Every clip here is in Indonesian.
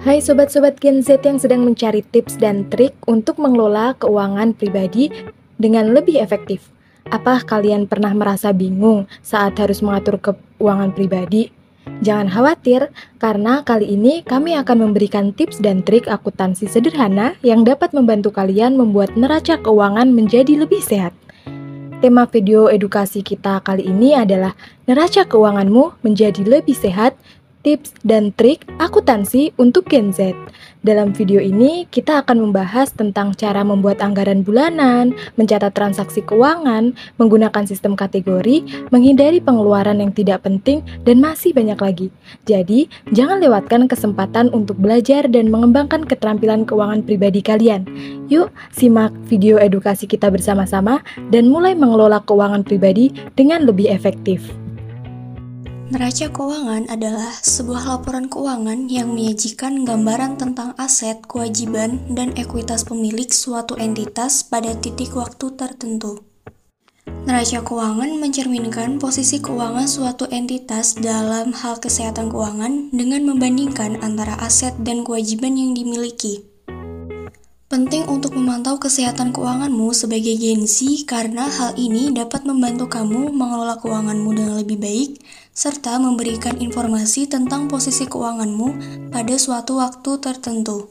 Hai sobat-sobat Gen Z yang sedang mencari tips dan trik untuk mengelola keuangan pribadi dengan lebih efektif. Apa kalian pernah merasa bingung saat harus mengatur keuangan pribadi? Jangan khawatir, karena kali ini kami akan memberikan tips dan trik akuntansi sederhana yang dapat membantu kalian membuat neraca keuangan menjadi lebih sehat. Tema video edukasi kita kali ini adalah neraca keuanganmu menjadi lebih sehat, tips dan trik akuntansi untuk Gen Z. Dalam video ini, kita akan membahas tentang cara membuat anggaran bulanan, mencatat transaksi keuangan, menggunakan sistem kategori, menghindari pengeluaran yang tidak penting, dan masih banyak lagi. Jadi, jangan lewatkan kesempatan untuk belajar dan mengembangkan keterampilan keuangan pribadi kalian. Yuk, simak video edukasi kita bersama-sama dan mulai mengelola keuangan pribadi dengan lebih efektif. Neraca keuangan adalah sebuah laporan keuangan yang menyajikan gambaran tentang aset, kewajiban, dan ekuitas pemilik suatu entitas pada titik waktu tertentu. Neraca keuangan mencerminkan posisi keuangan suatu entitas dalam hal kesehatan keuangan dengan membandingkan antara aset dan kewajiban yang dimiliki. Penting untuk memantau kesehatan keuanganmu sebagai Gen Z karena hal ini dapat membantu kamu mengelola keuanganmu dengan lebih baik serta memberikan informasi tentang posisi keuanganmu pada suatu waktu tertentu.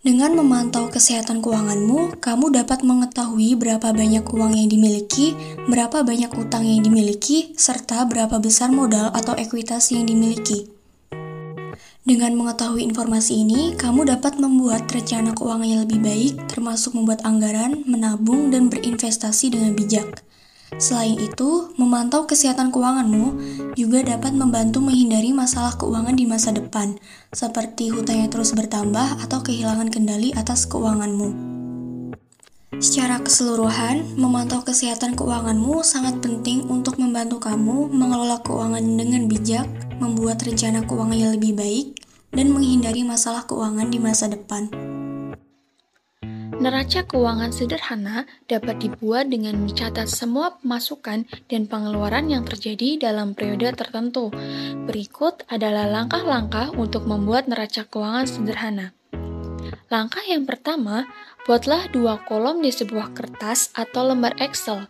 Dengan memantau kesehatan keuanganmu, kamu dapat mengetahui berapa banyak uang yang dimiliki, berapa banyak utang yang dimiliki, serta berapa besar modal atau ekuitas yang dimiliki. Dengan mengetahui informasi ini, kamu dapat membuat rencana keuangan yang lebih baik, termasuk membuat anggaran, menabung, dan berinvestasi dengan bijak. Selain itu, memantau kesehatan keuanganmu juga dapat membantu menghindari masalah keuangan di masa depan, seperti hutang yang terus bertambah atau kehilangan kendali atas keuanganmu. Secara keseluruhan, memantau kesehatan keuanganmu sangat penting untuk membantu kamu mengelola keuangan dengan bijak, membuat rencana keuangan yang lebih baik, dan menghindari masalah keuangan di masa depan. Neraca keuangan sederhana dapat dibuat dengan mencatat semua pemasukan dan pengeluaran yang terjadi dalam periode tertentu. Berikut adalah langkah-langkah untuk membuat neraca keuangan sederhana. Langkah yang pertama, buatlah 2 kolom di sebuah kertas atau lembar Excel.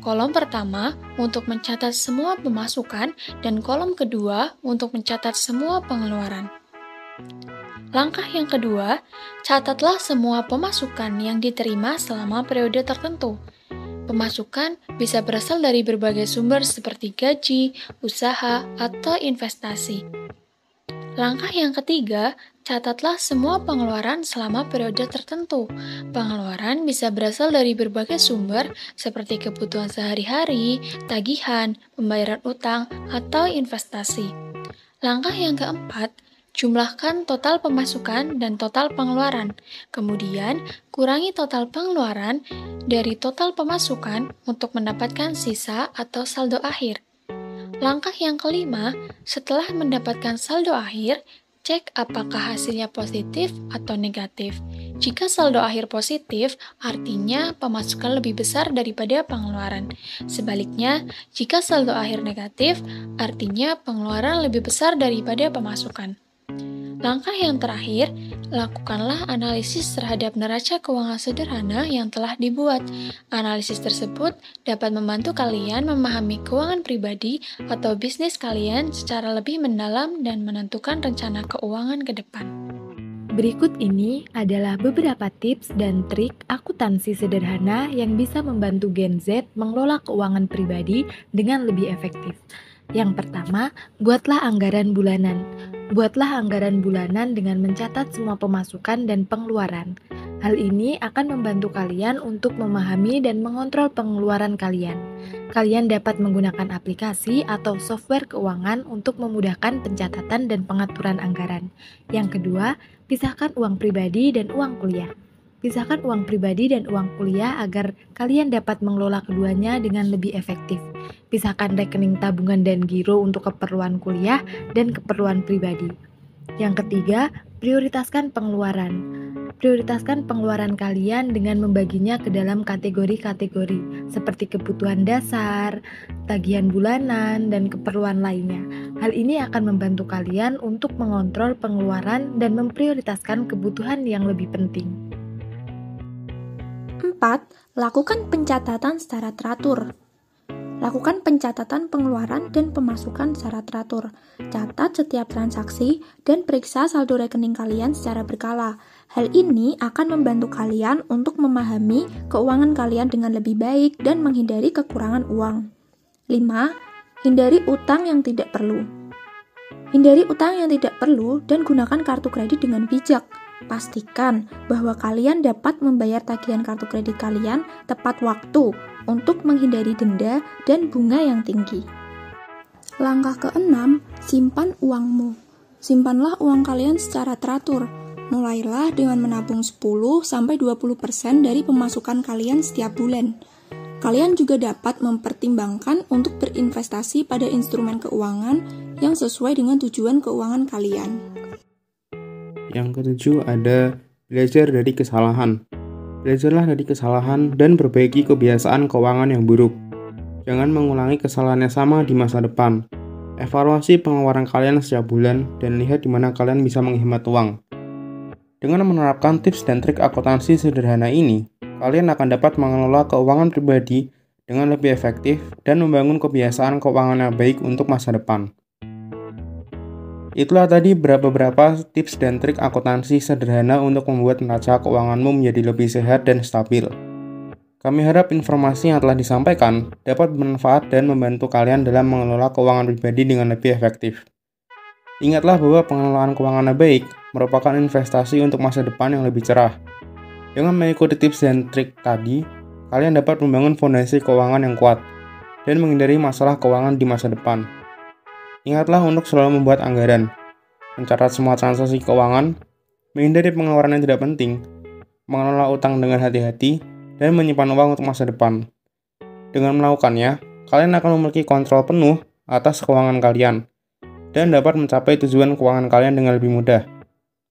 Kolom pertama untuk mencatat semua pemasukan dan kolom kedua untuk mencatat semua pengeluaran. Langkah yang kedua, catatlah semua pemasukan yang diterima selama periode tertentu. Pemasukan bisa berasal dari berbagai sumber seperti gaji, usaha, atau investasi. Langkah yang ketiga, catatlah semua pengeluaran selama periode tertentu. Pengeluaran bisa berasal dari berbagai sumber seperti kebutuhan sehari-hari, tagihan, pembayaran utang, atau investasi. Langkah yang keempat, jumlahkan total pemasukan dan total pengeluaran. Kemudian, kurangi total pengeluaran dari total pemasukan untuk mendapatkan sisa atau saldo akhir. Langkah yang kelima, setelah mendapatkan saldo akhir, cek apakah hasilnya positif atau negatif. Jika saldo akhir positif, artinya pemasukan lebih besar daripada pengeluaran. Sebaliknya, jika saldo akhir negatif, artinya pengeluaran lebih besar daripada pemasukan. Langkah yang terakhir, lakukanlah analisis terhadap neraca keuangan sederhana yang telah dibuat. Analisis tersebut dapat membantu kalian memahami keuangan pribadi atau bisnis kalian secara lebih mendalam dan menentukan rencana keuangan ke depan. Berikut ini adalah beberapa tips dan trik akuntansi sederhana yang bisa membantu Gen Z mengelola keuangan pribadi dengan lebih efektif. Yang pertama, buatlah anggaran bulanan. Buatlah anggaran bulanan dengan mencatat semua pemasukan dan pengeluaran. Hal ini akan membantu kalian untuk memahami dan mengontrol pengeluaran kalian. Kalian dapat menggunakan aplikasi atau software keuangan untuk memudahkan pencatatan dan pengaturan anggaran. Yang kedua, pisahkan uang pribadi dan uang kuliah. Pisahkan uang pribadi dan uang kuliah agar kalian dapat mengelola keduanya dengan lebih efektif. Pisahkan rekening tabungan dan giro untuk keperluan kuliah dan keperluan pribadi. Yang ketiga, prioritaskan pengeluaran. Prioritaskan pengeluaran kalian dengan membaginya ke dalam kategori-kategori seperti kebutuhan dasar, tagihan bulanan, dan keperluan lainnya. Hal ini akan membantu kalian untuk mengontrol pengeluaran dan memprioritaskan kebutuhan yang lebih penting. 4. Lakukan pencatatan secara teratur. Lakukan pencatatan pengeluaran dan pemasukan secara teratur. Catat setiap transaksi dan periksa saldo rekening kalian secara berkala. Hal ini akan membantu kalian untuk memahami keuangan kalian dengan lebih baik dan menghindari kekurangan uang. 5. Hindari utang yang tidak perlu. Hindari utang yang tidak perlu dan gunakan kartu kredit dengan bijak. Pastikan bahwa kalian dapat membayar tagihan kartu kredit kalian tepat waktu untuk menghindari denda dan bunga yang tinggi. Langkah ke-6, simpan uangmu. Simpanlah uang kalian secara teratur. Mulailah dengan menabung 10-20% dari pemasukan kalian setiap bulan. Kalian juga dapat mempertimbangkan untuk berinvestasi pada instrumen keuangan yang sesuai dengan tujuan keuangan kalian. Yang ketujuh ada belajar dari kesalahan. Belajarlah dari kesalahan dan perbaiki kebiasaan keuangan yang buruk. Jangan mengulangi kesalahan yang sama di masa depan. Evaluasi pengeluaran kalian setiap bulan dan lihat di mana kalian bisa menghemat uang. Dengan menerapkan tips dan trik akuntansi sederhana ini, kalian akan dapat mengelola keuangan pribadi dengan lebih efektif dan membangun kebiasaan keuangan yang baik untuk masa depan. Itulah tadi beberapa tips dan trik akuntansi sederhana untuk membuat neraca keuanganmu menjadi lebih sehat dan stabil. Kami harap informasi yang telah disampaikan dapat bermanfaat dan membantu kalian dalam mengelola keuangan pribadi dengan lebih efektif. Ingatlah bahwa pengelolaan keuangan yang baik merupakan investasi untuk masa depan yang lebih cerah. Dengan mengikuti tips dan trik tadi, kalian dapat membangun fondasi keuangan yang kuat dan menghindari masalah keuangan di masa depan. Ingatlah untuk selalu membuat anggaran, mencatat semua transaksi keuangan, menghindari pengeluaran yang tidak penting, mengelola utang dengan hati-hati, dan menyimpan uang untuk masa depan. Dengan melakukannya, kalian akan memiliki kontrol penuh atas keuangan kalian, dan dapat mencapai tujuan keuangan kalian dengan lebih mudah.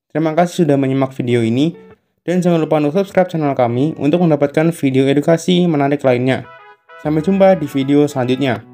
Terima kasih sudah menyimak video ini, dan jangan lupa untuk subscribe channel kami untuk mendapatkan video edukasi menarik lainnya. Sampai jumpa di video selanjutnya.